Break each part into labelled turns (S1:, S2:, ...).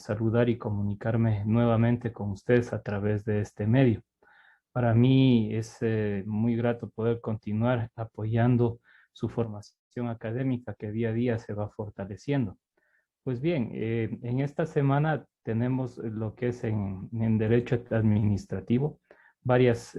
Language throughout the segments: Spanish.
S1: saludar y comunicarme nuevamente con ustedes a través de este medio. Para mí es muy grato poder continuar apoyando su formación académica que día a día se va fortaleciendo. Pues bien, en esta semana tenemos lo que es en derecho administrativo, varias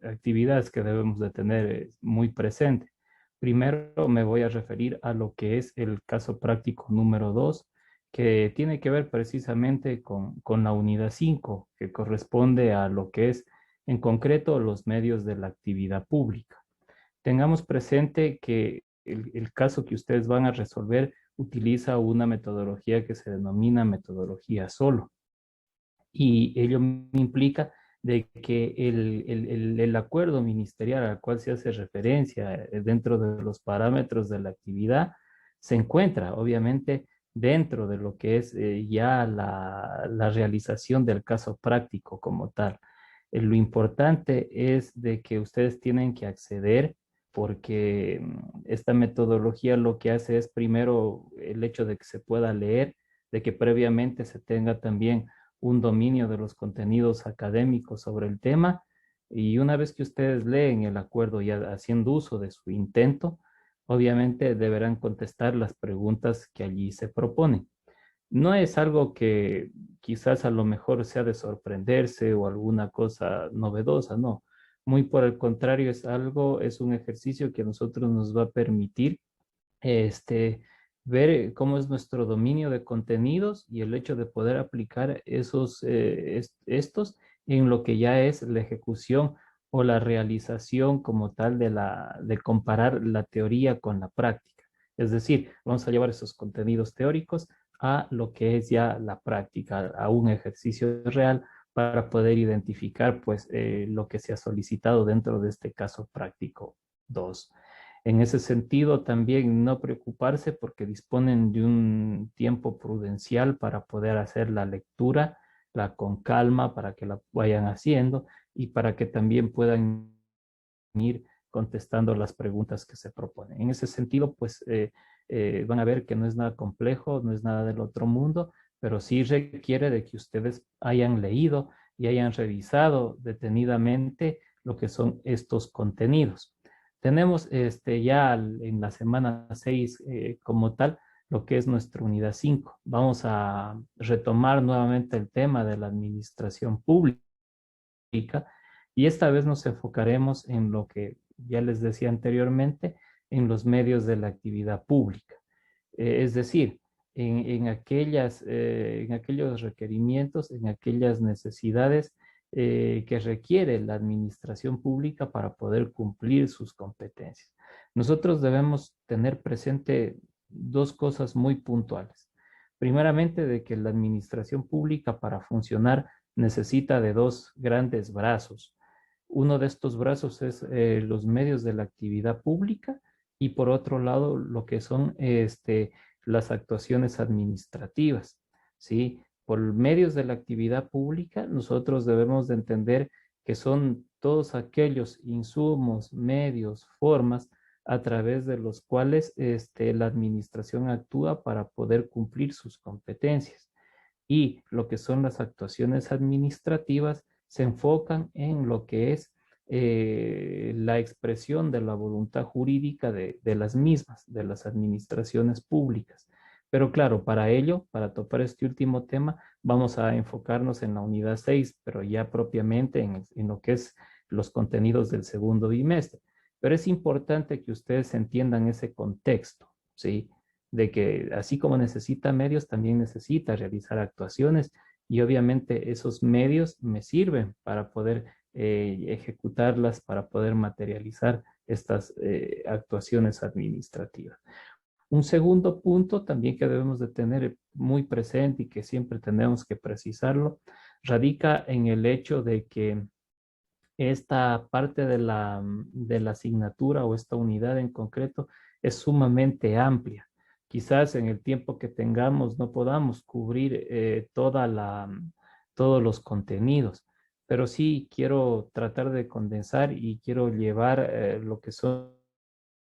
S1: actividades que debemos de tener muy presente. Primero me voy a referir a lo que es el caso práctico número 2, que tiene que ver precisamente con la unidad 5, que corresponde a lo que es en concreto los medios de la actividad pública. Tengamos presente que el caso que ustedes van a resolver utiliza una metodología que se denomina metodología solo. Y ello implica de que el acuerdo ministerial al cual se hace referencia dentro de los parámetros de la actividad se encuentra obviamente dentro de lo que es ya la realización del caso práctico como tal. Lo importante es de que ustedes tienen que acceder porque esta metodología lo que hace es primero el hecho de que se pueda leer, de que previamente se tenga también un dominio de los contenidos académicos sobre el tema, y una vez que ustedes leen el acuerdo y haciendo uso de su intento, obviamente deberán contestar las preguntas que allí se proponen. No es algo que quizás a lo mejor sea de sorprenderse o alguna cosa novedosa, no. Muy por el contrario, es un ejercicio que a nosotros nos va a permitir este, ver cómo es nuestro dominio de contenidos y el hecho de poder aplicar estos en lo que ya es la ejecución o la realización como tal de comparar la teoría con la práctica. Es decir, vamos a llevar esos contenidos teóricos a lo que es ya la práctica, a un ejercicio real para poder identificar pues lo que se ha solicitado dentro de este caso práctico 2. En ese sentido, también no preocuparse porque disponen de un tiempo prudencial para poder hacer la lectura, la con calma, para que la vayan haciendo y para que también puedan ir contestando las preguntas que se proponen. En ese sentido, pues van a ver que no es nada complejo, no es nada del otro mundo, pero sí requiere de que ustedes hayan leído y hayan revisado detenidamente lo que son estos contenidos. Tenemos ya en la semana 6 como tal lo que es nuestra unidad 5. Vamos a retomar nuevamente el tema de la administración pública y esta vez nos enfocaremos en lo que ya les decía anteriormente, en los medios de la actividad pública. Es decir, en aquellos requerimientos, en aquellas necesidades que requiere la administración pública para poder cumplir sus competencias. Nosotros debemos tener presente dos cosas muy puntuales. Primeramente, de que la administración pública para funcionar necesita de dos grandes brazos. Uno de estos brazos es los medios de la actividad pública y por otro lado lo que son las actuaciones administrativas, ¿sí? Por medios de la actividad pública nosotros debemos de entender que son todos aquellos insumos, medios, formas a través de los cuales la administración actúa para poder cumplir sus competencias. Y lo que son las actuaciones administrativas se enfocan en lo que es la expresión de la voluntad jurídica de las mismas, de las administraciones públicas. Pero claro, para ello, para topar este último tema, vamos a enfocarnos en la unidad 6, pero ya propiamente en lo que es los contenidos del segundo bimestre. Pero es importante que ustedes entiendan ese contexto, ¿sí? De que así como necesita medios, también necesita realizar actuaciones y obviamente esos medios me sirven para poder ejecutarlas, para poder materializar estas actuaciones administrativas. Un segundo punto también que debemos de tener muy presente y que siempre tenemos que precisarlo, radica en el hecho de que esta parte de la asignatura o esta unidad en concreto es sumamente amplia. Quizás en el tiempo que tengamos no podamos cubrir todos los contenidos, pero sí quiero tratar de condensar y quiero llevar lo que son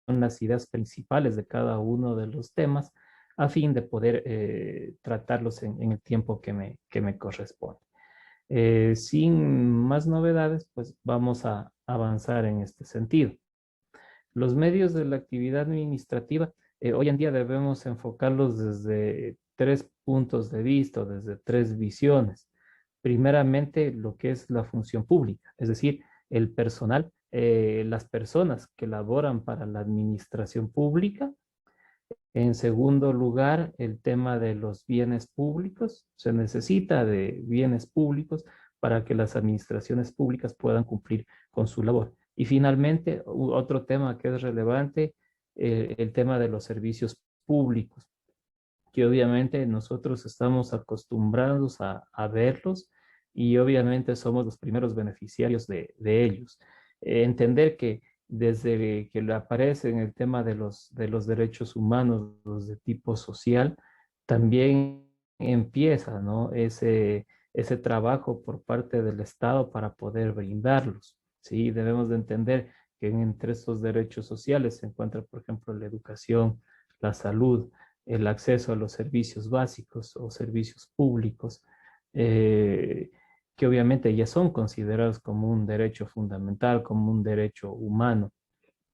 S1: las ideas principales de cada uno de los temas a fin de poder tratarlos en el tiempo que me corresponde. Sin más novedades, pues vamos a avanzar en este sentido. Los medios de la actividad administrativa, hoy en día debemos enfocarlos desde tres puntos de vista, desde tres visiones. Primeramente, lo que es la función pública, es decir, el personal, las personas que laboran para la administración pública. En segundo lugar, el tema de los bienes públicos. Se necesita de bienes públicos para que las administraciones públicas puedan cumplir con su labor. Y finalmente, otro tema que es relevante, el tema de los servicios públicos, que obviamente nosotros estamos acostumbrados a verlos y obviamente somos los primeros beneficiarios de ellos. Entender que desde que le aparece en el tema de los derechos humanos, los de tipo social, también empieza, ¿no? Ese trabajo por parte del Estado para poder brindarlos. Sí, debemos de entender que entre estos derechos sociales se encuentra, por ejemplo, la educación, la salud, el acceso a los servicios básicos o servicios públicos, eh, que obviamente ya son considerados como un derecho fundamental, como un derecho humano.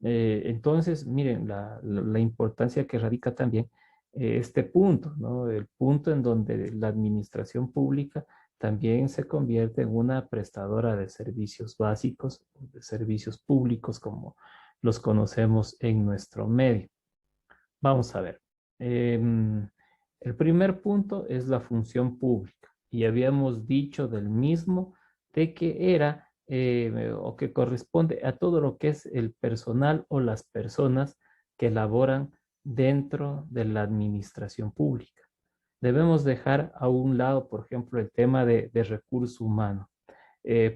S1: Entonces, miren, la importancia que radica también este punto, ¿no? El punto en donde la administración pública también se convierte en una prestadora de servicios básicos, de servicios públicos como los conocemos en nuestro medio. Vamos a ver. El primer punto es la función pública y habíamos dicho del mismo de que era o que corresponde a todo lo que es el personal o las personas que laboran dentro de la administración pública. Debemos dejar a un lado, por ejemplo, el tema de recursos humanos.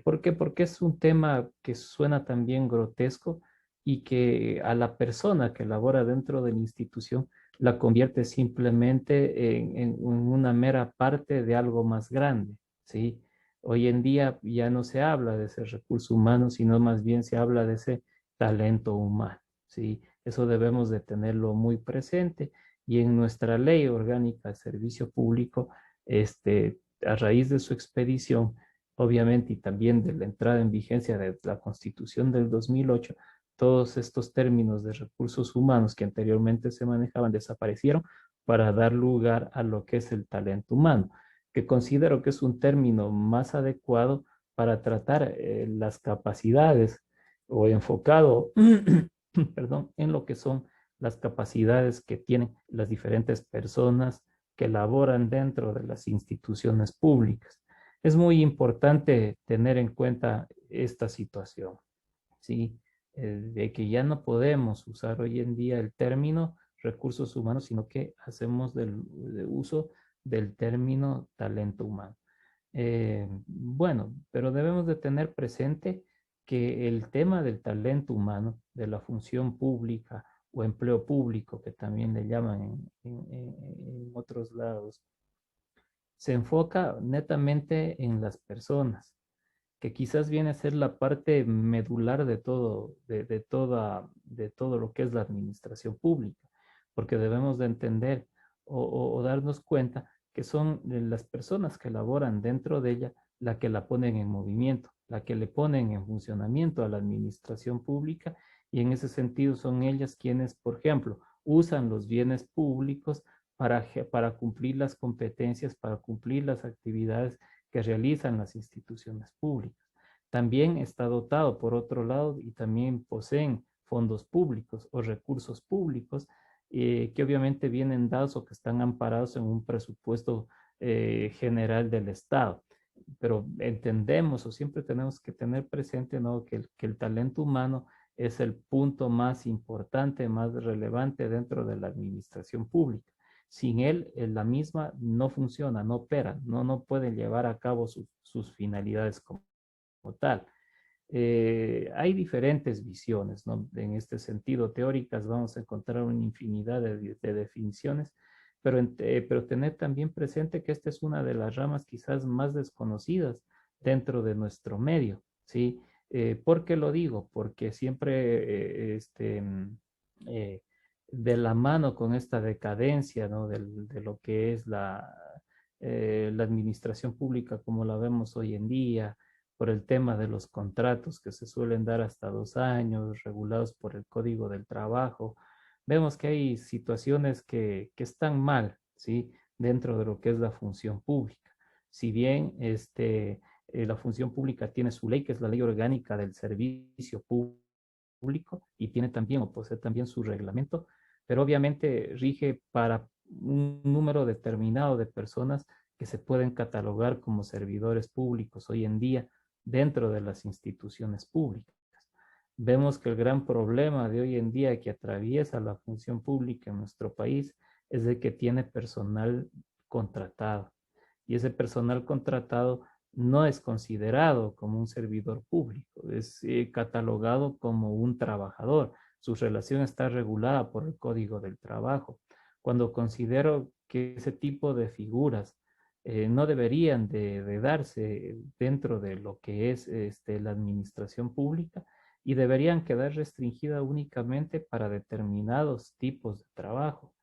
S1: ¿Por qué? Porque es un tema que suena también grotesco y que a la persona que labora dentro de la institución la convierte simplemente en una mera parte de algo más grande, ¿sí? Hoy en día ya no se habla de ese recurso humano, sino más bien se habla de ese talento humano, ¿sí? Eso debemos de tenerlo muy presente y en nuestra ley orgánica de servicio público, a raíz de su expedición, obviamente, y también de la entrada en vigencia de la Constitución del 2008, todos estos términos de recursos humanos que anteriormente se manejaban desaparecieron para dar lugar a lo que es el talento humano, que considero que es un término más adecuado para tratar las capacidades o enfocado, perdón, en lo que son las capacidades que tienen las diferentes personas que laboran dentro de las instituciones públicas. Es muy importante tener en cuenta esta situación, ¿sí? De que ya no podemos usar hoy en día el término recursos humanos, sino que hacemos de uso del término talento humano. Bueno, pero debemos de tener presente que el tema del talento humano, de la función pública o empleo público, que también le llaman en otros lados, se enfoca netamente en las personas, que quizás viene a ser la parte medular de todo, de todo lo que es la administración pública, porque debemos de entender o darnos cuenta que son las personas que laboran dentro de ella la que la ponen en movimiento, la que le ponen en funcionamiento a la administración pública y en ese sentido son ellas quienes, por ejemplo, usan los bienes públicos para cumplir las competencias, para cumplir las actividades que realizan las instituciones públicas. También está dotado, por otro lado, y también poseen fondos públicos o recursos públicos que obviamente vienen dados o que están amparados en un presupuesto general del Estado. Pero entendemos o siempre tenemos que tener presente, ¿no? Que el talento humano es el punto más importante, más relevante dentro de la administración pública. Sin él, la misma no funciona, no opera, no puede llevar a cabo sus finalidades como tal. Hay diferentes visiones, ¿no? En este sentido, teóricas vamos a encontrar una infinidad de definiciones, pero tener también presente que esta es una de las ramas quizás más desconocidas dentro de nuestro medio, ¿sí? ¿Por qué lo digo? Porque siempre de la mano con esta decadencia, ¿no? De lo que es la administración pública como la vemos hoy en día, por el tema de los contratos que se suelen dar hasta 2 años, regulados por el Código del Trabajo. Vemos que hay situaciones que están mal, ¿sí? Dentro de lo que es la función pública. Si bien la función pública tiene su ley, que es la Ley Orgánica del Servicio Público, y tiene también o posee también su reglamento, pero obviamente rige para un número determinado de personas que se pueden catalogar como servidores públicos hoy en día dentro de las instituciones públicas. Vemos que el gran problema de hoy en día que atraviesa la función pública en nuestro país es de que tiene personal contratado, y ese personal contratado no es considerado como un servidor público, es catalogado como un trabajador. Su relación está regulada por el Código del Trabajo. Cuando considero que ese tipo de figuras no deberían de darse dentro de lo que es la administración pública, y deberían quedar restringidas únicamente para determinados tipos de trabajo,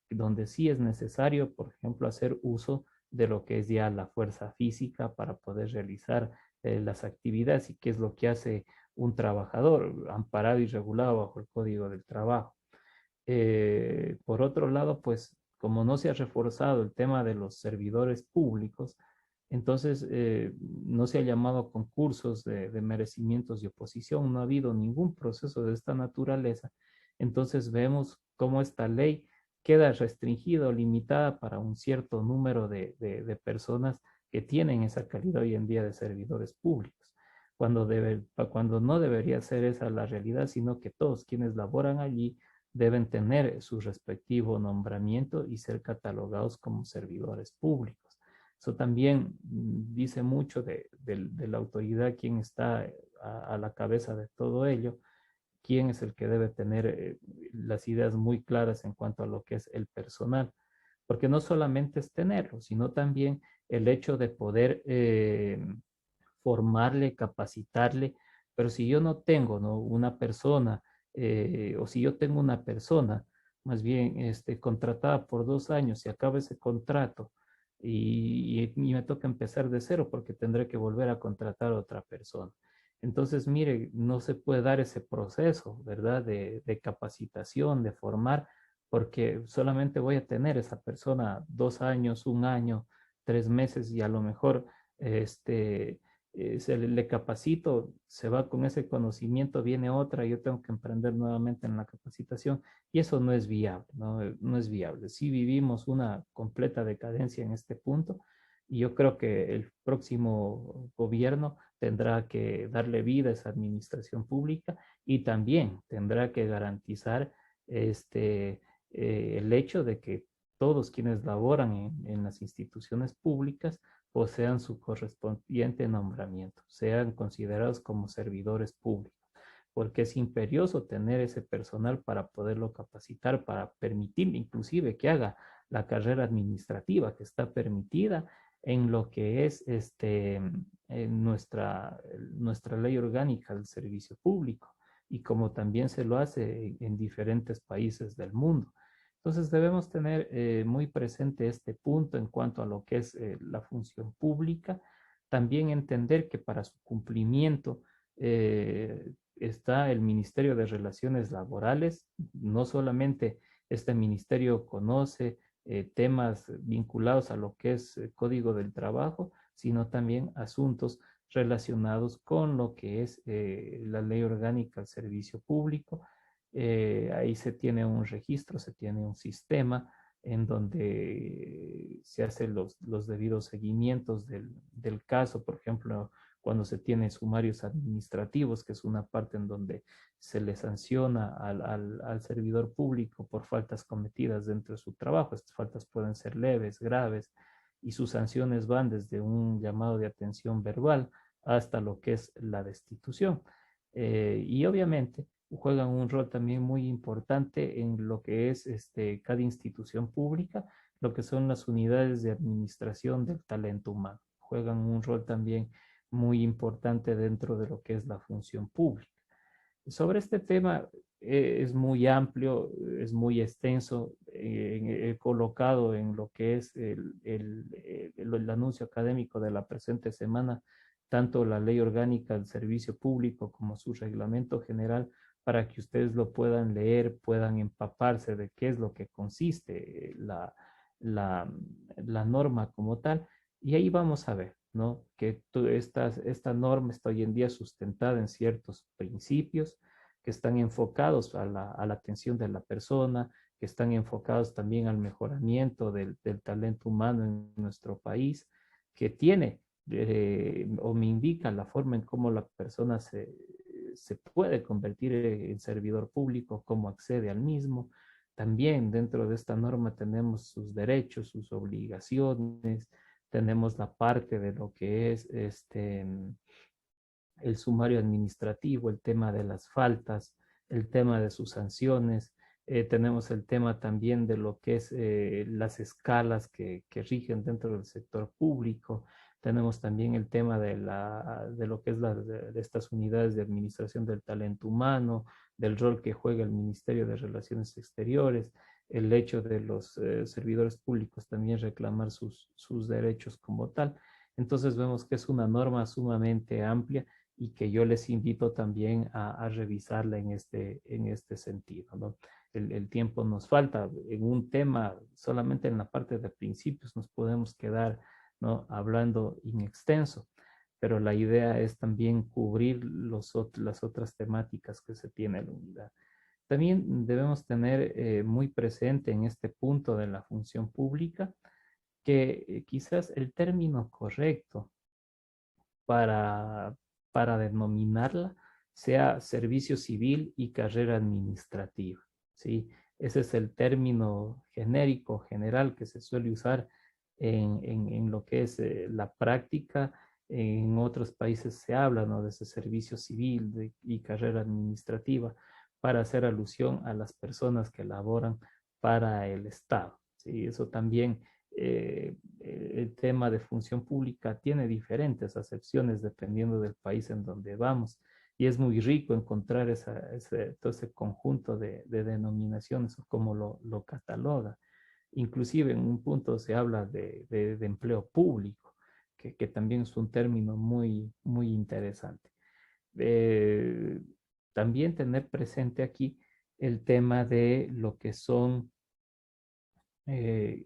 S1: donde sí es necesario, por ejemplo, hacer uso de lo que es ya la fuerza física para poder realizar las actividades, y qué es lo que hace un trabajador amparado y regulado bajo el Código del Trabajo. Por otro lado, pues como no se ha reforzado el tema de los servidores públicos, entonces no se ha llamado a concursos de merecimientos y oposición, no ha habido ningún proceso de esta naturaleza. Entonces vemos cómo esta ley queda restringida o limitada para un cierto número de personas que tienen esa calidad hoy en día de servidores públicos, cuando no debería ser esa la realidad, sino que todos quienes laboran allí deben tener su respectivo nombramiento y ser catalogados como servidores públicos. Eso también dice mucho de la autoridad, quién está a la cabeza de todo ello, quién es el que debe tener las ideas muy claras en cuanto a lo que es el personal, porque no solamente es tenerlo, sino también el hecho de poder formarle, capacitarle, pero si yo no tengo, ¿no? Una persona, o si yo tengo una persona, más bien contratada por 2 años, y acaba ese contrato y me toca empezar de cero porque tendré que volver a contratar a otra persona. Entonces, mire, no se puede dar ese proceso, ¿verdad? De capacitación, de formar, porque solamente voy a tener esa persona 2 años, un año, 3 meses, y a lo mejor le capacito, se va con ese conocimiento, viene otra, yo tengo que emprender nuevamente en la capacitación, y eso no es viable, ¿no? No es viable. Sí vivimos una completa decadencia en este punto, y yo creo que el próximo gobierno tendrá que darle vida a esa administración pública, y también tendrá que garantizar el hecho de que todos quienes laboran en las instituciones públicas posean su correspondiente nombramiento, sean considerados como servidores públicos, porque es imperioso tener ese personal para poderlo capacitar, para permitir inclusive que haga la carrera administrativa que está permitida en lo que es en nuestra ley orgánica del servicio público, y como también se lo hace en diferentes países del mundo. Entonces debemos tener muy presente este punto en cuanto a lo que es la función pública. También entender que para su cumplimiento está el Ministerio de Relaciones Laborales. No solamente este ministerio conoce temas vinculados a lo que es el Código del Trabajo, sino también asuntos relacionados con lo que es la Ley Orgánica del Servicio Público. Ahí se tiene un registro, se tiene un sistema en donde se hacen los debidos seguimientos del caso. Por ejemplo, cuando se tiene sumarios administrativos, que es una parte en donde se le sanciona al servidor público por faltas cometidas dentro de su trabajo. Estas faltas pueden ser leves, graves, y sus sanciones van desde un llamado de atención verbal hasta lo que es la destitución. Y obviamente juegan un rol también muy importante en lo que es cada institución pública, lo que son las unidades de administración del talento humano. Juegan un rol también muy importante dentro de lo que es la función pública. Sobre este tema es muy amplio, es muy extenso. He colocado en lo que es el anuncio académico de la presente semana, tanto la Ley Orgánica del Servicio Público como su reglamento general, para que ustedes lo puedan leer, puedan empaparse de qué es lo que consiste la, la norma como tal. Y ahí vamos a ver, ¿no? Que esta norma está hoy en día sustentada en ciertos principios que están enfocados a la atención de la persona, que están enfocados también al mejoramiento del talento humano en nuestro país, que tiene o me indica la forma en cómo la persona se puede convertir en servidor público, cómo accede al mismo. También dentro de esta norma tenemos sus derechos, sus obligaciones, tenemos la parte de lo que es el sumario administrativo, el tema de las faltas, el tema de sus sanciones. Tenemos el tema también de lo que es las escalas que rigen dentro del sector público. Tenemos también el tema de lo que es de estas unidades de administración del talento humano, del rol que juega el Ministerio de Relaciones Exteriores, el hecho de los servidores públicos también reclamar sus derechos como tal. Entonces vemos que es una norma sumamente amplia y que yo les invito también a revisarla en este sentido, ¿no? El tiempo nos falta. En un tema, solamente en la parte de principios, nos podemos quedar, ¿no? Hablando in extenso, pero la idea es también cubrir las otras temáticas que se tiene en la unidad. También debemos tener muy presente en este punto de la función pública que quizás el término correcto para, para denominarla sea servicio civil y carrera administrativa, ¿sí? Ese es el término genérico, general, que se suele usar en lo que es la práctica. En otros países se habla, ¿no? De ese servicio civil y carrera administrativa para hacer alusión a las personas que laboran para el Estado, ¿sí? Eso también el tema de función pública tiene diferentes acepciones dependiendo del país en donde vamos. Y es muy rico encontrar todo ese conjunto de denominaciones o cómo lo cataloga. Inclusive en un punto se habla de empleo público, que también es un término muy interesante. Eh, También tener presente aquí el tema de lo que son eh,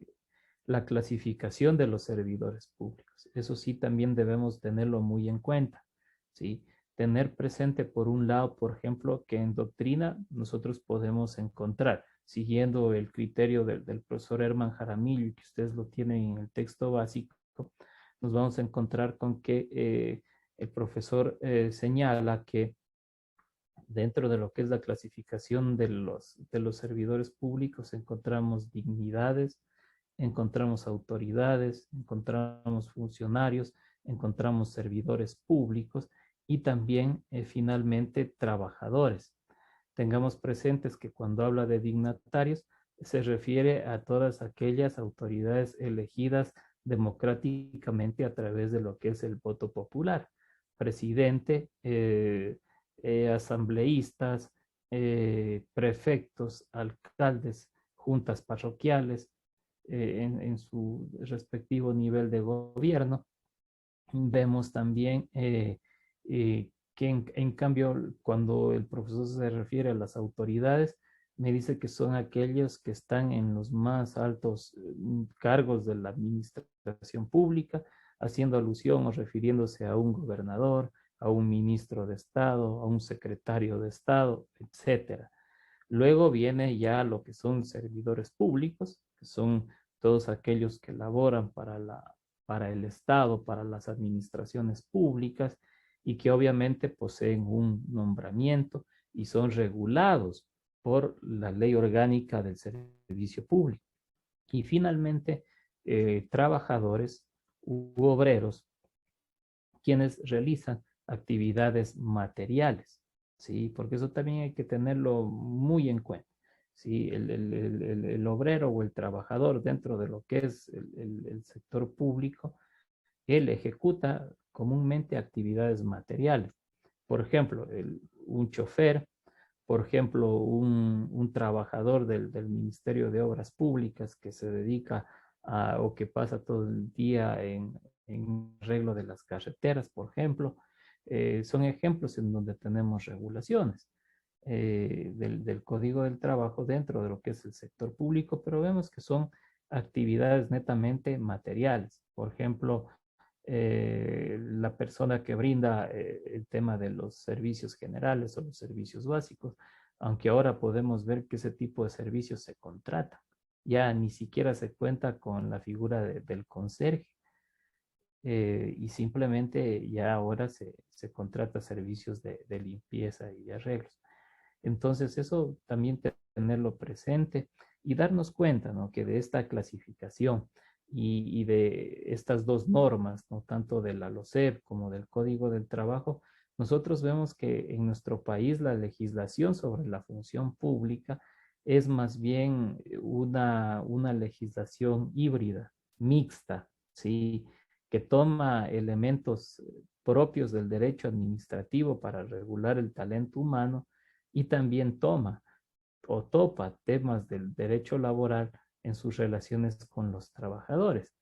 S1: la clasificación de los servidores públicos. Eso sí, también debemos tenerlo muy en cuenta, ¿sí? Tener presente, por un lado, por ejemplo, que en doctrina nosotros podemos encontrar, siguiendo el criterio del profesor Herman Jaramillo, y que ustedes lo tienen en el texto básico, nos vamos a encontrar con que el profesor señala que dentro de lo que es la clasificación de los servidores públicos encontramos dignidades, encontramos autoridades, encontramos funcionarios, encontramos servidores públicos y también finalmente trabajadores. Tengamos presentes que cuando habla de dignatarios se refiere a todas aquellas autoridades elegidas democráticamente a través de lo que es el voto popular. Presidente, asambleístas, prefectos, alcaldes, juntas parroquiales, en su respectivo nivel de gobierno. Vemos también que en cambio, cuando el profesor se refiere a las autoridades, me dice que son aquellos que están en los más altos cargos de la administración pública, haciendo alusión o refiriéndose a un gobernador, a un ministro de Estado, a un secretario de Estado, etcétera. Luego viene ya lo que son servidores públicos, que son todos aquellos que laboran para el Estado, para las administraciones públicas y que obviamente poseen un nombramiento y son regulados por la ley orgánica del servicio público. Y finalmente, trabajadores u obreros quienes realizan actividades materiales, ¿sí? Porque eso también hay que tenerlo muy en cuenta, ¿sí? El obrero o el trabajador dentro de lo que es el sector público, él ejecuta comúnmente actividades materiales. Por ejemplo, un chofer por ejemplo, un trabajador del Ministerio de Obras Públicas que se dedica o que pasa todo el día en arreglo de las carreteras, por ejemplo, son ejemplos en donde tenemos regulaciones del Código del Trabajo dentro de lo que es el sector público, pero vemos que son actividades netamente materiales. Por ejemplo, la persona que brinda el tema de los servicios generales o los servicios básicos, aunque ahora podemos ver que ese tipo de servicios se contratan. Ya ni siquiera se cuenta con la figura del conserje y simplemente ya ahora se contrata servicios de limpieza y de arreglos. Entonces, eso también tenerlo presente y darnos cuenta, ¿no? Que de esta clasificación y de estas dos normas, ¿no? Tanto de la LOCEP como del Código del Trabajo, nosotros vemos que en nuestro país la legislación sobre la función pública es más bien una legislación híbrida, mixta, ¿sí? Que toma elementos propios del derecho administrativo para regular el talento humano y también toma o topa temas del derecho laboral en sus relaciones con los trabajadores.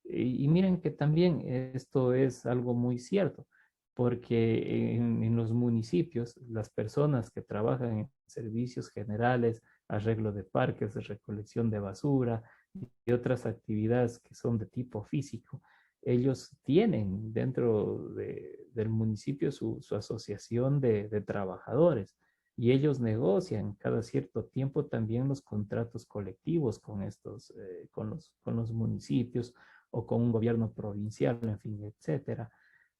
S1: Y miren que también esto es algo muy cierto, porque en los municipios las personas que trabajan en servicios generales, arreglo de parques, de recolección de basura y otras actividades que son de tipo físico, ellos tienen dentro del municipio su asociación de trabajadores y ellos negocian cada cierto tiempo también los contratos colectivos con con los municipios o con un gobierno provincial, en fin, etcétera.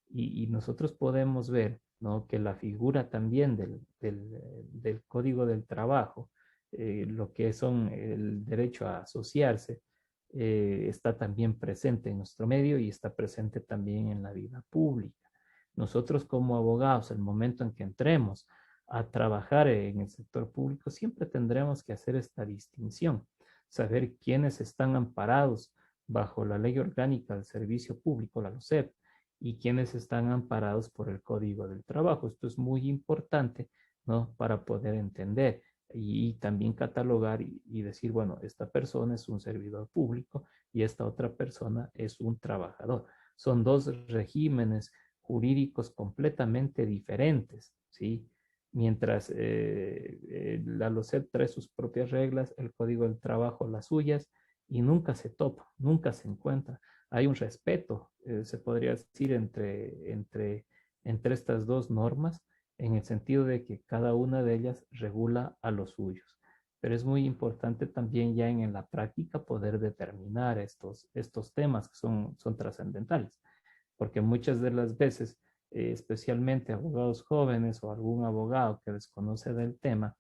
S1: Y nosotros podemos ver, ¿no? Que la figura también del Código del Trabajo, lo que son el derecho a asociarse, está también presente en nuestro medio y está presente también en la vida pública. Nosotros como abogados, el momento en que entremos a trabajar en el sector público, siempre tendremos que hacer esta distinción, saber quiénes están amparados bajo la Ley Orgánica del Servicio Público, la LOCEP, y quienes están amparados por el Código del Trabajo. Esto es muy importante, ¿no? Para poder entender y también catalogar y decir, bueno, esta persona es un servidor público y esta otra persona es un trabajador. Son dos regímenes jurídicos completamente diferentes, ¿sí? Mientras la LOCEP trae sus propias reglas, el Código del Trabajo las suyas, y nunca se topa, nunca se encuentra. Hay un respeto, se podría decir, entre estas dos normas, en el sentido de que cada una de ellas regula a los suyos. Pero es muy importante también ya en la práctica poder determinar estos temas que son trascendentales, porque muchas de las veces, especialmente abogados jóvenes o algún abogado que desconoce del tema,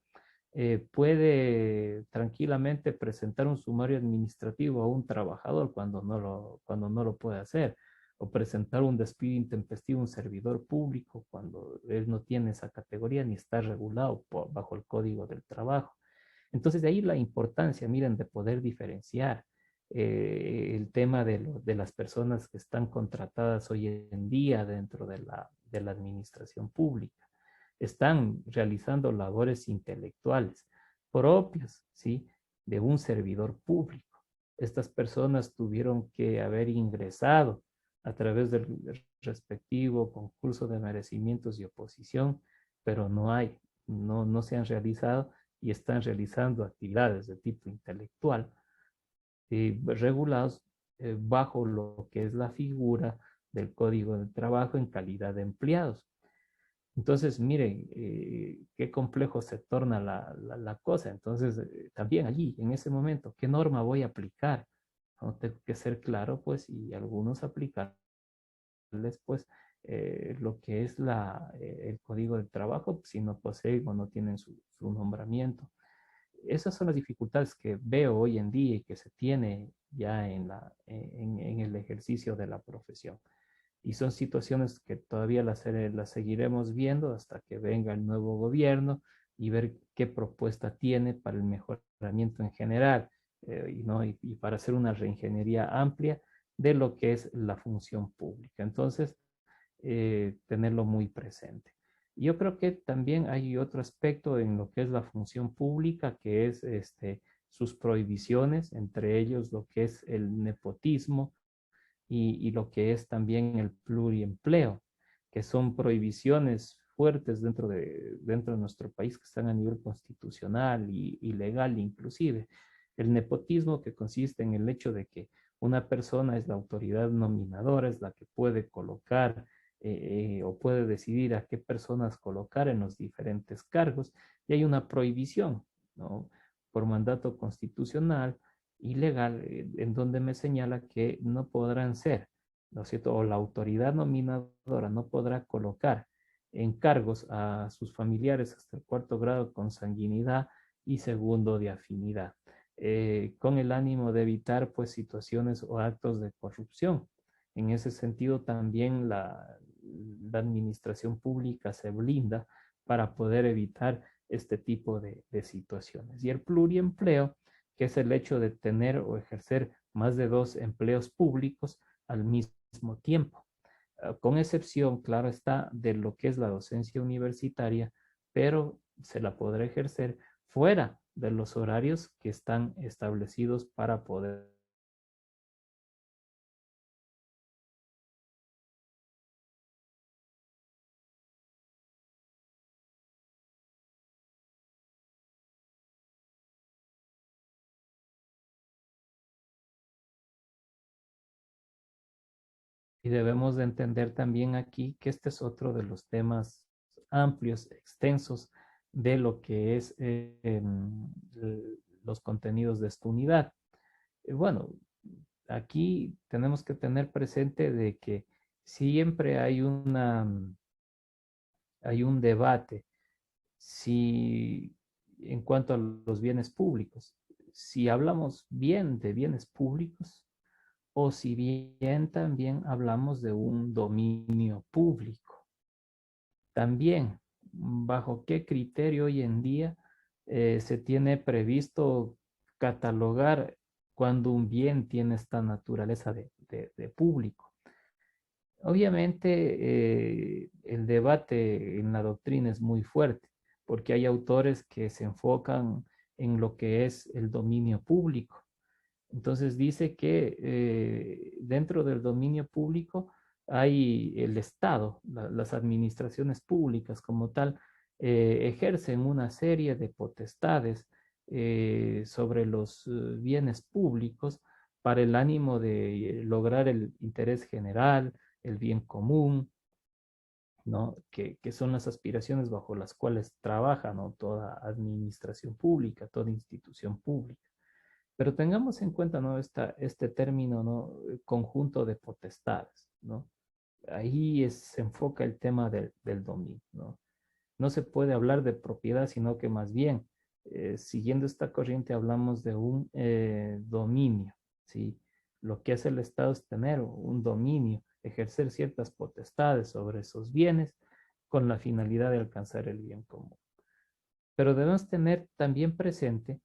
S1: puede tranquilamente presentar un sumario administrativo a un trabajador cuando no lo puede hacer, o presentar un despido intempestivo a un servidor público cuando él no tiene esa categoría ni está regulado bajo el Código del Trabajo. Entonces, de ahí la importancia, miren, de poder diferenciar el tema de las personas que están contratadas hoy en día dentro de la administración pública. Están realizando labores intelectuales propias, ¿sí? De un servidor público. Estas personas tuvieron que haber ingresado a través del respectivo concurso de merecimientos y oposición, pero no se han realizado y están realizando actividades de tipo intelectual regulados bajo lo que es la figura del Código del Trabajo en calidad de empleados. Entonces, miren, qué complejo se torna la cosa. Entonces, también allí, en ese momento, ¿qué norma voy a aplicar? ¿No? Tengo que ser claro, pues, y algunos aplicarles, pues, lo que es el código del trabajo, si no poseen o no tienen su nombramiento. Esas son las dificultades que veo hoy en día y que se tiene ya en el ejercicio de la profesión. Y son situaciones que todavía las seguiremos viendo hasta que venga el nuevo gobierno y ver qué propuesta tiene para el mejoramiento en general ¿no? Y para hacer una reingeniería amplia de lo que es la función pública. Entonces, tenerlo muy presente. Yo creo que también hay otro aspecto en lo que es la función pública, que es sus prohibiciones, entre ellos lo que es el nepotismo y lo que es también el pluriempleo, que son prohibiciones fuertes dentro de nuestro país que están a nivel constitucional y legal inclusive. El nepotismo que consiste en el hecho de que una persona es la autoridad nominadora, es la que puede colocar o puede decidir a qué personas colocar en los diferentes cargos, y hay una prohibición, ¿no? Por mandato constitucional y legal, en donde me señala que no podrán ser, ¿no es cierto? O la autoridad nominadora no podrá colocar en cargos a sus familiares hasta el cuarto grado de consanguinidad y segundo de afinidad, con el ánimo de evitar pues situaciones o actos de corrupción. En ese sentido también la administración pública se blinda para poder evitar este tipo de situaciones. Y el pluriempleo, que es el hecho de tener o ejercer más de dos empleos públicos al mismo tiempo, con excepción, claro está, de lo que es la docencia universitaria, pero se la podrá ejercer fuera de los horarios que están establecidos para poder. Y debemos de entender también aquí que este es otro de los temas amplios, extensos, de lo que es los contenidos de esta unidad. Bueno, aquí tenemos que tener presente de que siempre hay un debate si en cuanto a los bienes públicos, si hablamos bien de bienes públicos o si bien también hablamos de un dominio público. También, bajo qué criterio hoy en día se tiene previsto catalogar cuando un bien tiene esta naturaleza de público. Obviamente, el debate en la doctrina es muy fuerte, porque hay autores que se enfocan en lo que es el dominio público. Entonces dice que dentro del dominio público hay el Estado, las administraciones públicas como tal, ejercen una serie de potestades sobre los bienes públicos para el ánimo de lograr el interés general, el bien común, ¿no? Que son las aspiraciones bajo las cuales trabaja, ¿no? Toda administración pública, toda institución pública. Pero tengamos en cuenta, ¿no? Este término, ¿no? Conjunto de potestades, ¿no? Ahí se enfoca el tema del dominio, ¿no? No se puede hablar de propiedad, sino que más bien, siguiendo esta corriente, hablamos de un dominio, ¿sí? Lo que hace el Estado es tener un dominio, ejercer ciertas potestades sobre esos bienes con la finalidad de alcanzar el bien común. Pero debemos tener también presente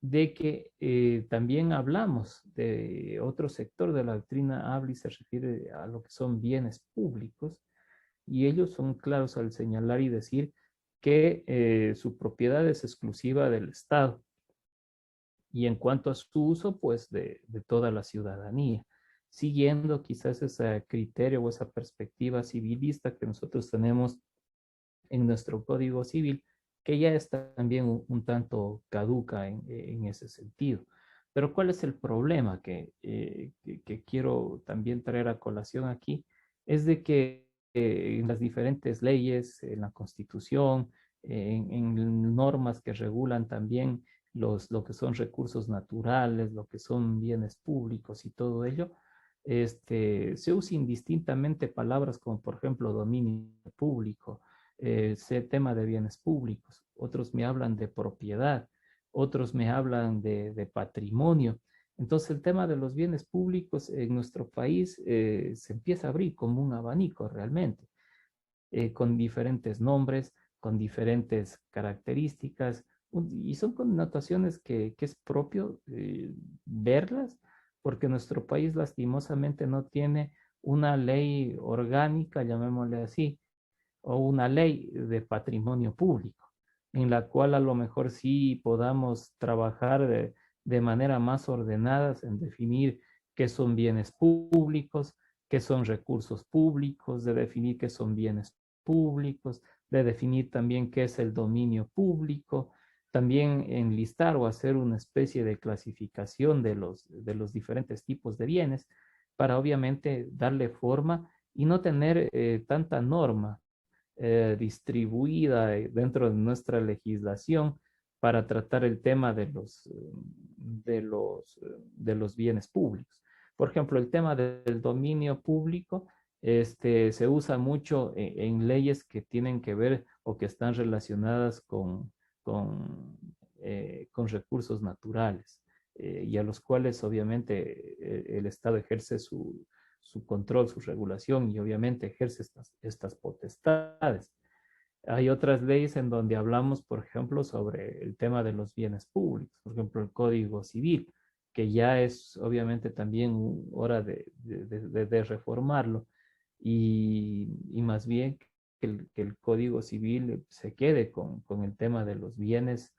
S1: de que también hablamos de otro sector de la doctrina, habla y se refiere a lo que son bienes públicos, y ellos son claros al señalar y decir que su propiedad es exclusiva del Estado y en cuanto a su uso, pues de toda la ciudadanía, siguiendo quizás ese criterio o esa perspectiva civilista que nosotros tenemos en nuestro Código Civil, que ya está también un tanto caduca en ese sentido. Pero ¿cuál es el problema que quiero también traer a colación aquí? Es de que en las diferentes leyes, en la Constitución, en normas que regulan también lo que son recursos naturales, lo que son bienes públicos y todo ello, se usa indistintamente palabras como por ejemplo dominio público, sé tema de bienes públicos, otros me hablan de propiedad, otros me hablan de patrimonio. Entonces el tema de los bienes públicos en nuestro país se empieza a abrir como un abanico realmente, con diferentes nombres, con diferentes características, y son connotaciones que es propio verlas, porque nuestro país lastimosamente no tiene una ley orgánica, llamémosle así, o una ley de patrimonio público, en la cual a lo mejor sí podamos trabajar de manera más ordenada en definir qué son bienes públicos, qué son recursos públicos, de definir qué son bienes públicos, de definir también qué es el dominio público, también enlistar o hacer una especie de clasificación de los diferentes tipos de bienes para obviamente darle forma y no tener tanta norma distribuida dentro de nuestra legislación para tratar el tema de los bienes públicos. Por ejemplo, el tema del dominio público se usa mucho en leyes que tienen que ver o que están relacionadas con recursos naturales y a los cuales obviamente el Estado ejerce su control, su regulación y obviamente ejerce estas potestades. Hay otras leyes en donde hablamos, por ejemplo, sobre el tema de los bienes públicos, por ejemplo, el Código Civil, que ya es obviamente también hora de reformarlo y más bien que el Código Civil se quede con el tema de los bienes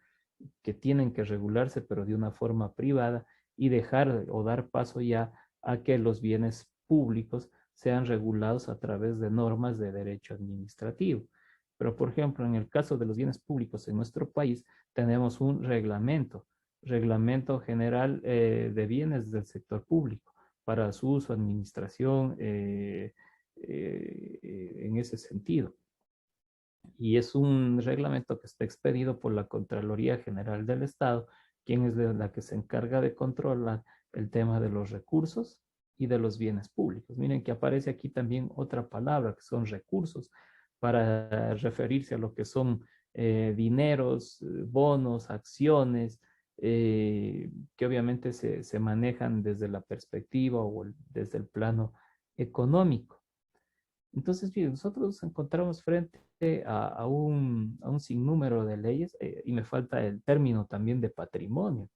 S1: que tienen que regularse, pero de una forma privada y dejar o dar paso ya a que los bienes públicos sean regulados a través de normas de derecho administrativo. Pero, por ejemplo, en el caso de los bienes públicos en nuestro país, tenemos un reglamento general de bienes del sector público para su uso, administración, en ese sentido. Y es un reglamento que está expedido por la Contraloría General del Estado, quien es la que se encarga de controlar el tema de los recursos y de los bienes públicos. Miren que aparece aquí también otra palabra, que son recursos, para referirse a lo que son dineros, bonos, acciones, que obviamente se manejan desde la perspectiva o desde el plano económico. Entonces, bien, nosotros nos encontramos frente a un sinnúmero de leyes y me falta el término también de patrimonio.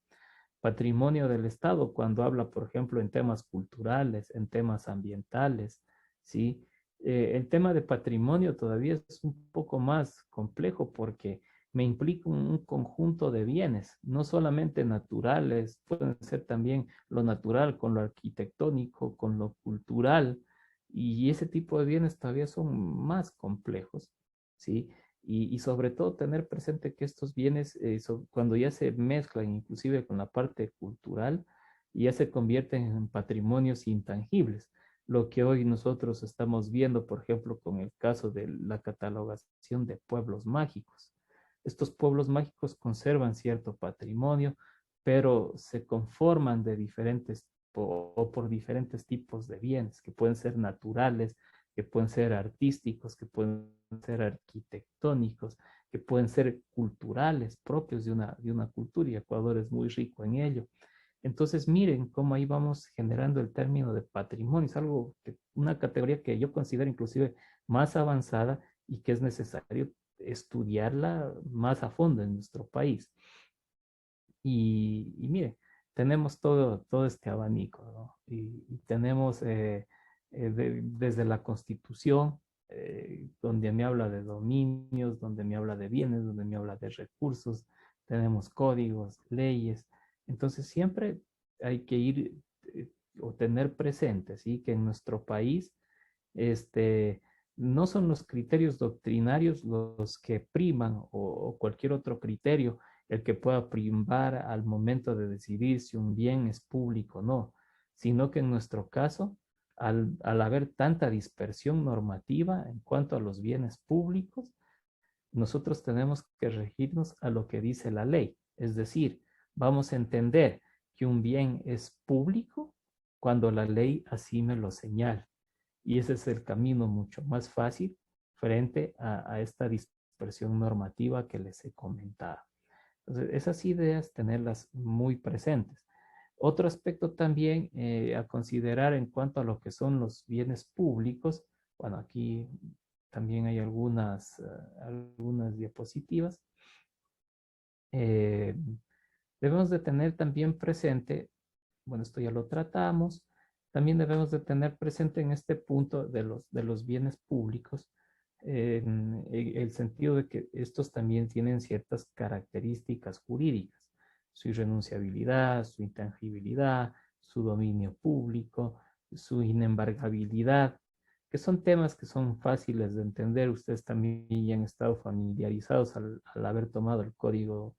S1: Patrimonio del Estado cuando habla, por ejemplo, en temas culturales, en temas ambientales, ¿sí? El tema de patrimonio todavía es un poco más complejo porque me implica un conjunto de bienes, no solamente naturales, pueden ser también lo natural con lo arquitectónico, con lo cultural, y ese tipo de bienes todavía son más complejos, ¿sí? Y sobre todo tener presente que estos bienes, cuando ya se mezclan inclusive con la parte cultural, ya se convierten en patrimonios intangibles. Lo que hoy nosotros estamos viendo, por ejemplo, con el caso de la catalogación de pueblos mágicos. Estos pueblos mágicos conservan cierto patrimonio, pero se conforman de diferentes o por diferentes tipos de bienes, que pueden ser naturales, que pueden ser artísticos, que pueden ser arquitectónicos, que pueden ser culturales, propios de una cultura, y Ecuador es muy rico en ello. Entonces, miren cómo ahí vamos generando el término de patrimonio, es algo una categoría que yo considero inclusive más avanzada y que es necesario estudiarla más a fondo en nuestro país. Y mire, tenemos todo este abanico, ¿no? Y tenemos desde la Constitución, donde me habla de dominios, donde me habla de bienes, donde me habla de recursos, tenemos códigos, leyes. Entonces siempre hay que ir o tener presente, ¿sí? Que en nuestro país, este, no son los criterios doctrinarios los que priman o cualquier otro criterio el que pueda primar al momento de decidir si un bien es público o no, sino que en nuestro caso, al haber tanta dispersión normativa en cuanto a los bienes públicos, nosotros tenemos que regirnos a lo que dice la ley. Es decir, vamos a entender que un bien es público cuando la ley así me lo señala. Y ese es el camino mucho más fácil frente a esta dispersión normativa que les he comentado. Entonces, esas ideas, tenerlas muy presentes. Otro aspecto también a considerar en cuanto a lo que son los bienes públicos, bueno, aquí también hay algunas diapositivas. Eh, debemos de tener también presente, bueno, esto ya lo tratamos, también debemos de tener presente en este punto de los bienes públicos, en el sentido de que estos también tienen ciertas características jurídicas, su irrenunciabilidad, su intangibilidad, su dominio público, su inembargabilidad, que son temas que son fáciles de entender. Ustedes también ya han estado familiarizados al haber tomado el Código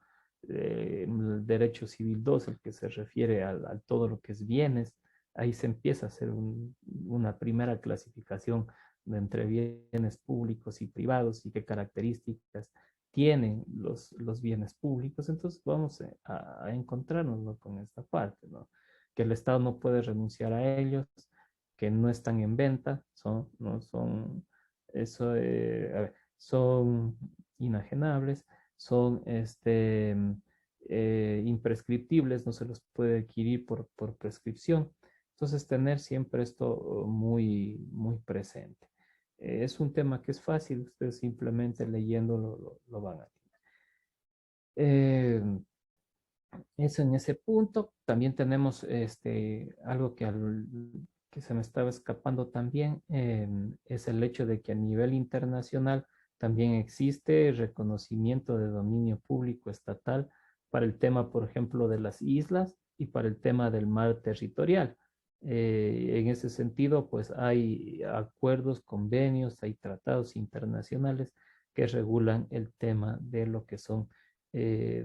S1: el Derecho Civil 2, el que se refiere a todo lo que es bienes. Ahí se empieza a hacer una primera clasificación de entre bienes públicos y privados y qué características tienen los bienes públicos. Entonces vamos a encontrarnos, ¿no?, con esta parte, ¿no? Que el Estado no puede renunciar a ellos, que no están en venta, no son, eso, a ver, son inajenables, son imprescriptibles, no se los puede adquirir por prescripción. Entonces, tener siempre esto muy, muy presente. Es un tema que es fácil, ustedes simplemente leyéndolo lo van a tener. Eso en ese punto. También tenemos algo que se me estaba escapando también, es el hecho de que a nivel internacional también existe reconocimiento de dominio público estatal para el tema, por ejemplo, de las islas y para el tema del mar territorial. En ese sentido, pues hay acuerdos, convenios, hay tratados internacionales que regulan el tema de lo que son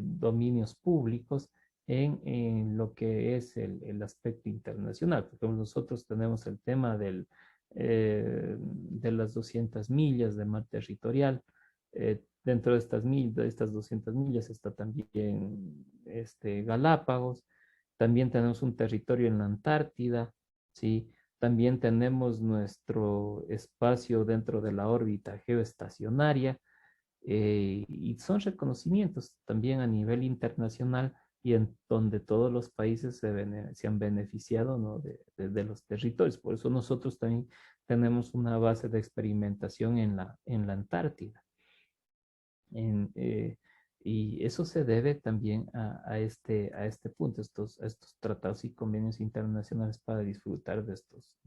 S1: dominios públicos en lo que es el aspecto internacional. Porque nosotros tenemos el tema de las 200 millas de mar territorial. Dentro de estas 200 millas está también Galápagos. También tenemos un territorio en la Antártida, ¿sí? También tenemos nuestro espacio dentro de la órbita geoestacionaria, y son reconocimientos también a nivel internacional y en donde todos los países se han beneficiado, ¿no?, de los territorios. Por eso nosotros también tenemos una base de experimentación en la Antártida. En, y eso se debe también a este punto, a estos tratados y convenios internacionales para disfrutar de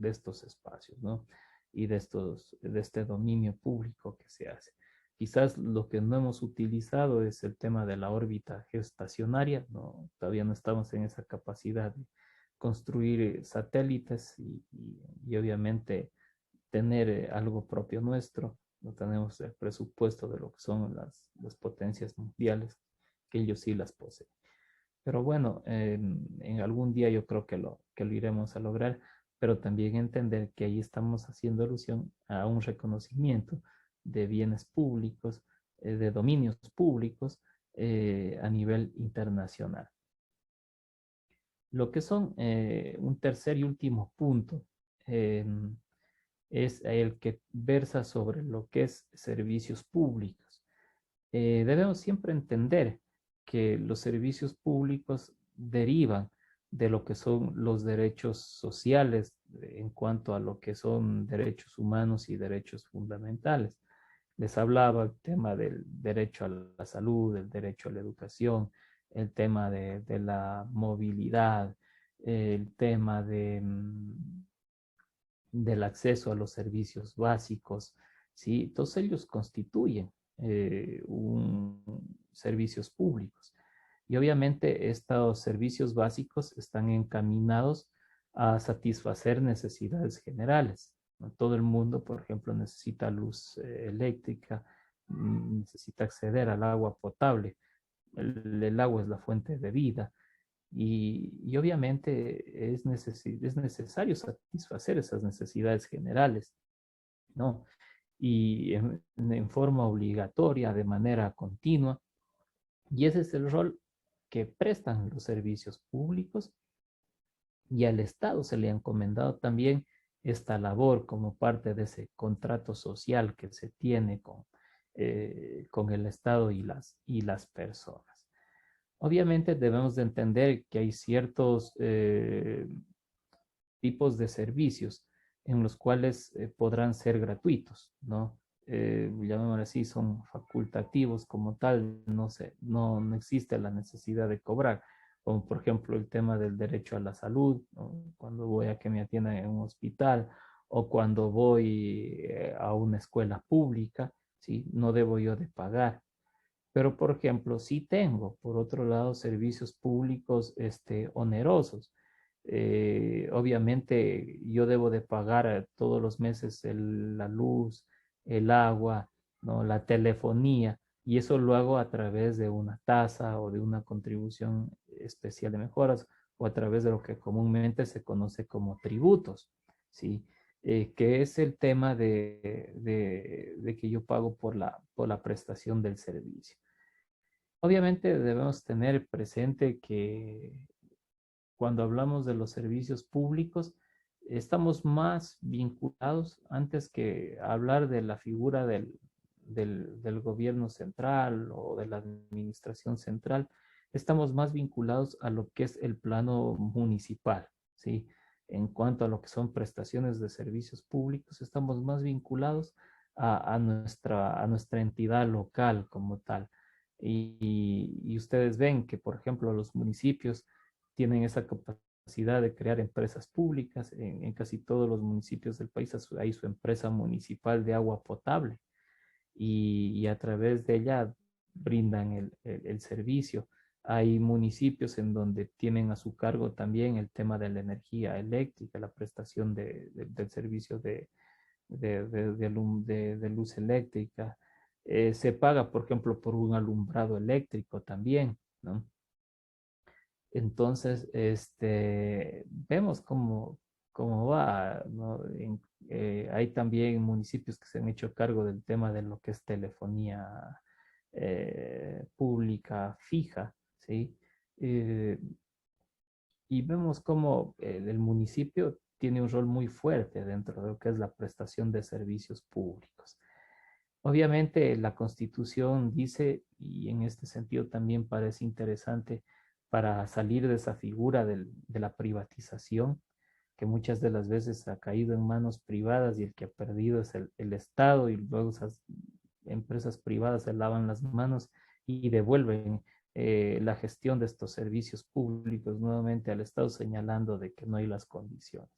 S1: estos espacios, ¿no? Y de este dominio público que se hace. Quizás lo que no hemos utilizado es el tema de la órbita geoestacionaria, ¿no? Todavía no estamos en esa capacidad de construir satélites y obviamente tener algo propio nuestro. No tenemos el presupuesto de lo que son las potencias mundiales, que ellos sí las poseen. Pero bueno, en algún día yo creo que lo iremos a lograr, pero también entender que ahí estamos haciendo alusión a un reconocimiento de bienes públicos, de dominios públicos a nivel internacional. Lo que son un tercer y último punto, eh, es el que versa sobre lo que es servicios públicos. Debemos siempre entender que los servicios públicos derivan de lo que son los derechos sociales en cuanto a lo que son derechos humanos y derechos fundamentales. Les hablaba el tema del derecho a la salud, el derecho a la educación, el tema de la movilidad, el tema del acceso a los servicios básicos, ¿sí? Todos ellos constituyen servicios públicos. Y obviamente estos servicios básicos están encaminados a satisfacer necesidades generales, ¿no? Todo el mundo, por ejemplo, necesita luz eléctrica, necesita acceder al agua potable. El agua es la fuente de vida. Y obviamente es necesario satisfacer esas necesidades generales, ¿no? Y en forma obligatoria, de manera continua. Y ese es el rol que prestan los servicios públicos, y al Estado se le ha encomendado también esta labor como parte de ese contrato social que se tiene con el Estado y las personas. Obviamente debemos de entender que hay ciertos tipos de servicios en los cuales podrán ser gratuitos, ¿no? Llamémoslo así, son facultativos como tal, no existe la necesidad de cobrar, como por ejemplo el tema del derecho a la salud, ¿no? Cuando voy a que me atiendan en un hospital, o cuando voy a una escuela pública, ¿sí? No debo yo de pagar. Pero, por ejemplo, sí tengo, por otro lado, servicios públicos onerosos. Obviamente, yo debo de pagar todos los meses la luz, el agua, ¿no? La telefonía, y eso lo hago a través de una tasa o de una contribución especial de mejoras o a través de lo que comúnmente se conoce como tributos, ¿sí? Que es el tema de que yo pago por la prestación del servicio. Obviamente debemos tener presente que cuando hablamos de los servicios públicos, estamos más vinculados, antes que hablar de la figura del gobierno central o de la administración central, estamos más vinculados a lo que es el plano municipal, ¿sí? En cuanto a lo que son prestaciones de servicios públicos, estamos más vinculados a nuestra entidad local como tal. Y ustedes ven que, por ejemplo, los municipios tienen esa capacidad de crear empresas públicas. En casi todos los municipios del país hay su empresa municipal de agua potable y a través de ella brindan el servicio. Hay municipios en donde tienen a su cargo también el tema de la energía eléctrica, la prestación del servicio de luz eléctrica. Se paga, por ejemplo, por un alumbrado eléctrico también, ¿no? Entonces, vemos cómo va, ¿no? Hay también municipios que se han hecho cargo del tema de lo que es telefonía pública fija, ¿sí? Eh, y vemos cómo el municipio tiene un rol muy fuerte dentro de lo que es la prestación de servicios públicos. Obviamente la Constitución dice, y en este sentido también parece interesante para salir de esa figura de la privatización, que muchas de las veces ha caído en manos privadas y el que ha perdido es el Estado, y luego esas empresas privadas se lavan las manos y devuelven la gestión de estos servicios públicos nuevamente al Estado, señalando de que no hay las condiciones.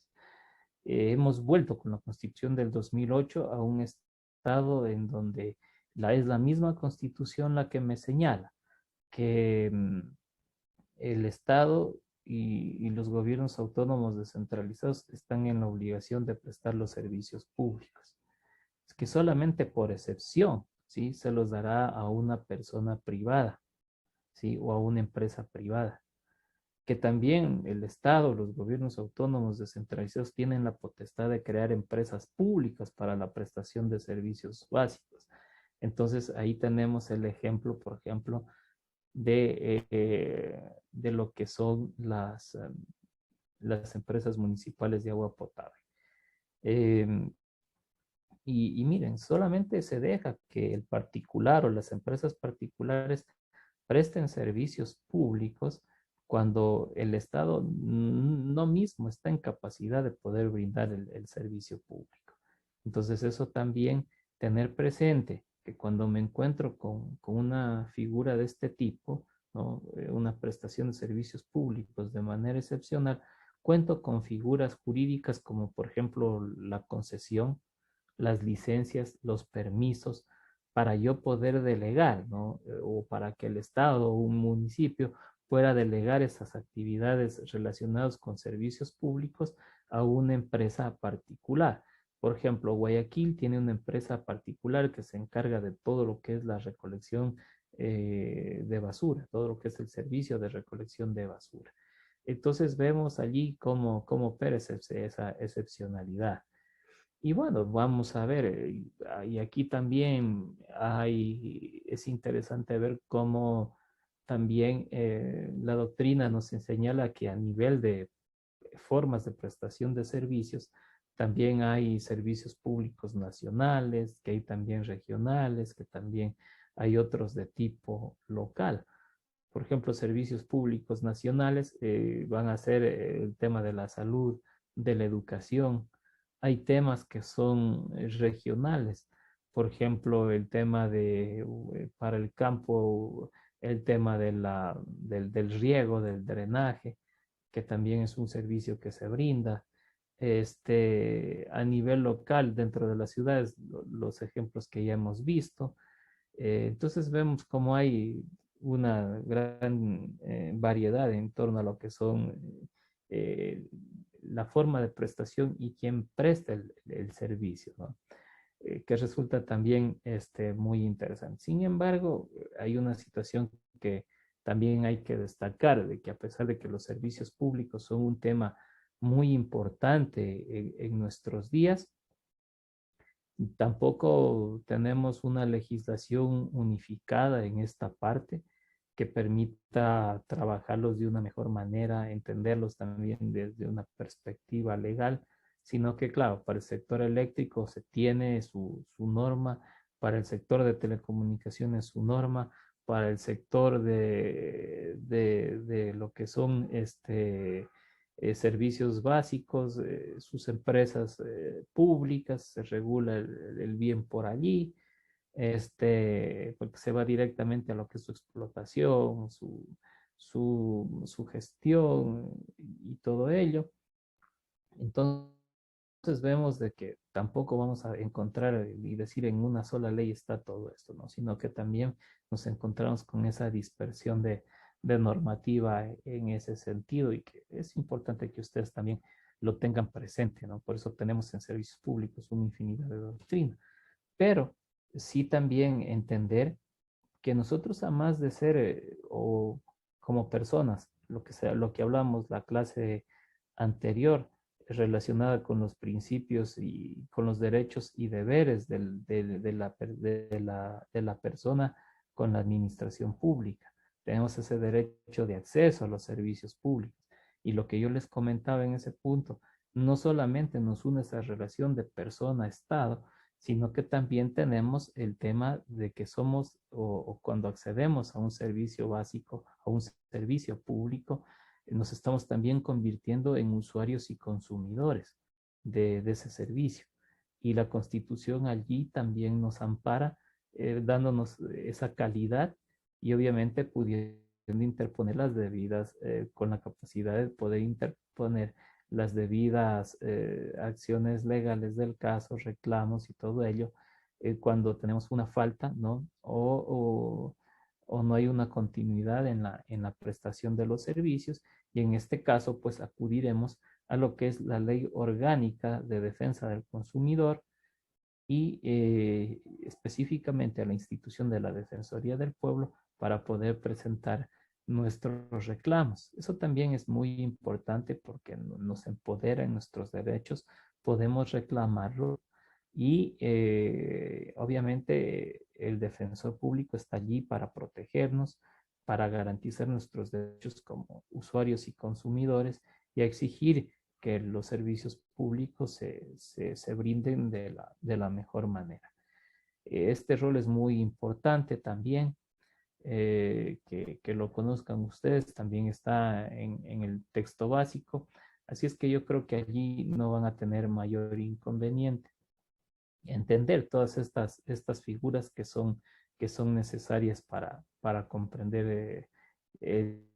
S1: Hemos vuelto con la Constitución del 2008 a un estado en donde es la misma Constitución la que me señala que el Estado y los gobiernos autónomos descentralizados están en la obligación de prestar los servicios públicos. Es que solamente por excepción, ¿sí? Se los dará a una persona privada, ¿sí? O a una empresa privada, que también el Estado, los gobiernos autónomos descentralizados tienen la potestad de crear empresas públicas para la prestación de servicios básicos. Entonces ahí tenemos el ejemplo, por ejemplo, de lo que son las empresas municipales de agua potable. Eh, y miren, solamente se deja que el particular o las empresas particulares presten servicios públicos cuando el Estado no mismo está en capacidad de poder brindar el servicio público. Entonces eso también tener presente que cuando me encuentro con una figura de este tipo, ¿no? Una prestación de servicios públicos de manera excepcional, cuento con figuras jurídicas como por ejemplo la concesión, las licencias, los permisos, para yo poder delegar, ¿no? O para que el Estado o un municipio pueda delegar esas actividades relacionadas con servicios públicos a una empresa particular. Por ejemplo, Guayaquil tiene una empresa particular que se encarga de todo lo que es la recolección de basura, todo lo que es el servicio de recolección de basura. Entonces vemos allí cómo opera esa excepcionalidad. Y bueno, vamos a ver, y aquí también es interesante ver cómo también la doctrina nos señala que a nivel de formas de prestación de servicios, también hay servicios públicos nacionales, que hay también regionales, que también hay otros de tipo local. Por ejemplo, servicios públicos nacionales van a ser el tema de la salud, de la educación. Hay temas que son regionales. Por ejemplo, el tema para el campo, el tema del riego, del drenaje, que también es un servicio que se brinda. a nivel local dentro de las ciudades, los ejemplos que ya hemos visto. Entonces vemos cómo hay una gran variedad en torno a lo que son eh, la forma de prestación y quién presta el servicio, ¿no? Que resulta también muy interesante. Sin embargo, hay una situación que también hay que destacar, de que a pesar de que los servicios públicos son un tema muy importante en nuestros días, tampoco tenemos una legislación unificada en esta parte que permita trabajarlos de una mejor manera, entenderlos también desde una perspectiva legal, sino que, claro, para el sector eléctrico se tiene su norma, para el sector de telecomunicaciones su norma, para el sector de lo que son servicios básicos, sus empresas públicas, se regula el bien por allí, porque se va directamente a lo que es su explotación, su gestión y todo ello. Entonces vemos de que tampoco vamos a encontrar y decir en una sola ley está todo esto, ¿no? Sino que también nos encontramos con esa dispersión de normativa en ese sentido y que es importante que ustedes también lo tengan presente, ¿no? Por eso tenemos en servicios públicos una infinidad de doctrina. Pero sí también entender que nosotros, a más de ser o como personas, lo que sea, lo que hablamos la clase anterior, relacionada con los principios y con los derechos y deberes de la persona con la administración pública. Tenemos ese derecho de acceso a los servicios públicos. Y lo que yo les comentaba en ese punto, no solamente nos une esa relación de persona-estado, sino que también tenemos el tema de que somos o cuando accedemos a un servicio básico, a un servicio público, nos estamos también convirtiendo en usuarios y consumidores de ese servicio. Y la Constitución allí también nos ampara, dándonos esa calidad y obviamente pudiendo interponer las debidas, con la capacidad de poder interponer las debidas acciones legales del caso, reclamos y todo ello, cuando tenemos una falta, ¿no? O no hay una continuidad en la prestación de los servicios y en este caso, pues acudiremos a lo que es la Ley Orgánica de Defensa del Consumidor y específicamente a la institución de la Defensoría del Pueblo para poder presentar nuestros reclamos. Eso también es muy importante porque nos empodera en nuestros derechos, podemos reclamarlo y obviamente el defensor público está allí para protegernos, para garantizar nuestros derechos como usuarios y consumidores y a exigir que los servicios públicos se brinden de la mejor manera. Este rol es muy importante también, que lo conozcan ustedes, también está en el texto básico, así es que yo creo que allí no van a tener mayor inconveniente. Entender todas estas figuras que son necesarias para comprender el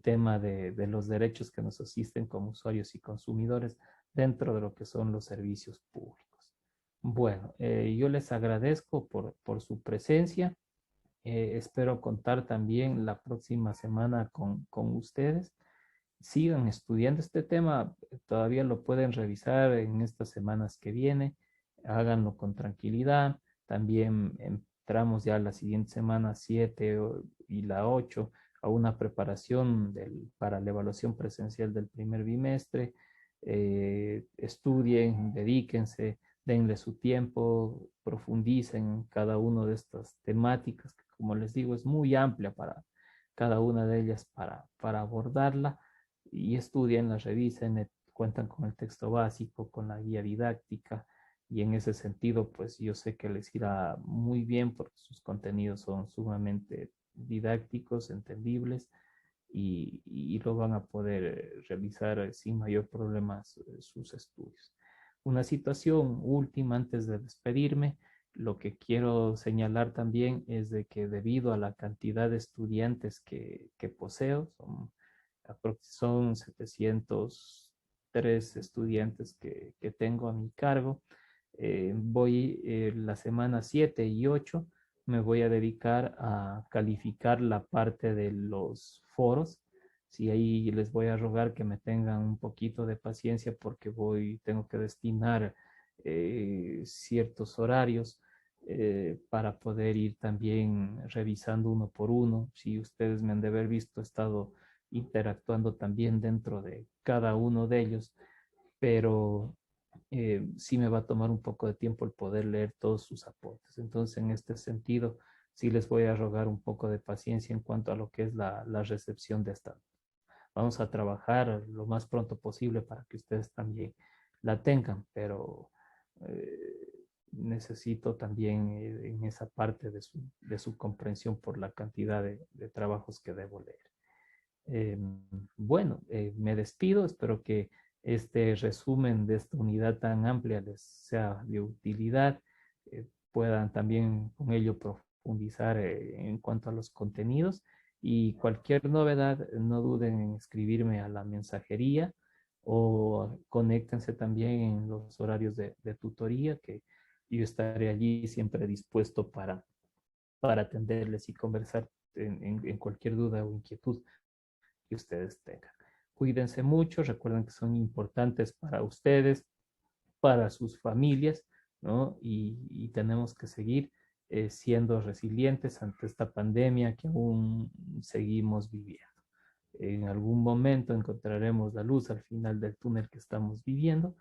S1: tema de los derechos que nos asisten como usuarios y consumidores dentro de lo que son los servicios públicos. Bueno, yo les agradezco por su presencia. Espero contar también la próxima semana con ustedes. Sigan estudiando este tema, todavía lo pueden revisar en estas semanas que vienen, háganlo con tranquilidad. También entramos ya la siguiente semana 7 y la 8 a una preparación para la evaluación presencial del primer bimestre. Estudien, dedíquense, denle su tiempo, profundicen en cada una de estas temáticas, que como les digo es muy amplia para cada una de ellas para abordarla y estudian, revisen, cuentan con el texto básico, con la guía didáctica y en ese sentido pues yo sé que les irá muy bien porque sus contenidos son sumamente didácticos, entendibles y lo van a poder realizar sin mayor problema sus estudios. Una situación última antes de despedirme, lo que quiero señalar también es de que debido a la cantidad de estudiantes que poseo, son 700 3 estudiantes que tengo a mi cargo. Voy la semana 7 y 8, me voy a dedicar a calificar la parte de los foros. Sí, ahí les voy a rogar que me tengan un poquito de paciencia porque tengo que destinar ciertos horarios para poder ir también revisando uno por uno. Si ustedes me han de haber visto, he estado interactuando también dentro de cada uno de ellos, pero sí me va a tomar un poco de tiempo el poder leer todos sus aportes. Entonces, en este sentido, sí les voy a rogar un poco de paciencia en cuanto a lo que es la recepción de esta. Vamos a trabajar lo más pronto posible para que ustedes también la tengan, pero necesito también en esa parte de su comprensión por la cantidad de trabajos que debo leer. Eh, bueno, me despido. Espero que este resumen de esta unidad tan amplia les sea de utilidad. Puedan también con ello profundizar en cuanto a los contenidos y cualquier novedad, no duden en escribirme a la mensajería o conéctense también en los horarios de tutoría, que yo estaré allí siempre dispuesto para atenderles y conversar en cualquier duda o inquietud que ustedes tengan. Cuídense mucho, recuerden que son importantes para ustedes, para sus familias, ¿no? Y tenemos que seguir siendo resilientes ante esta pandemia que aún seguimos viviendo. En algún momento encontraremos la luz al final del túnel que estamos viviendo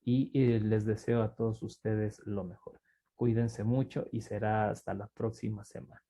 S1: y les deseo a todos ustedes lo mejor. Cuídense mucho y será hasta la próxima semana.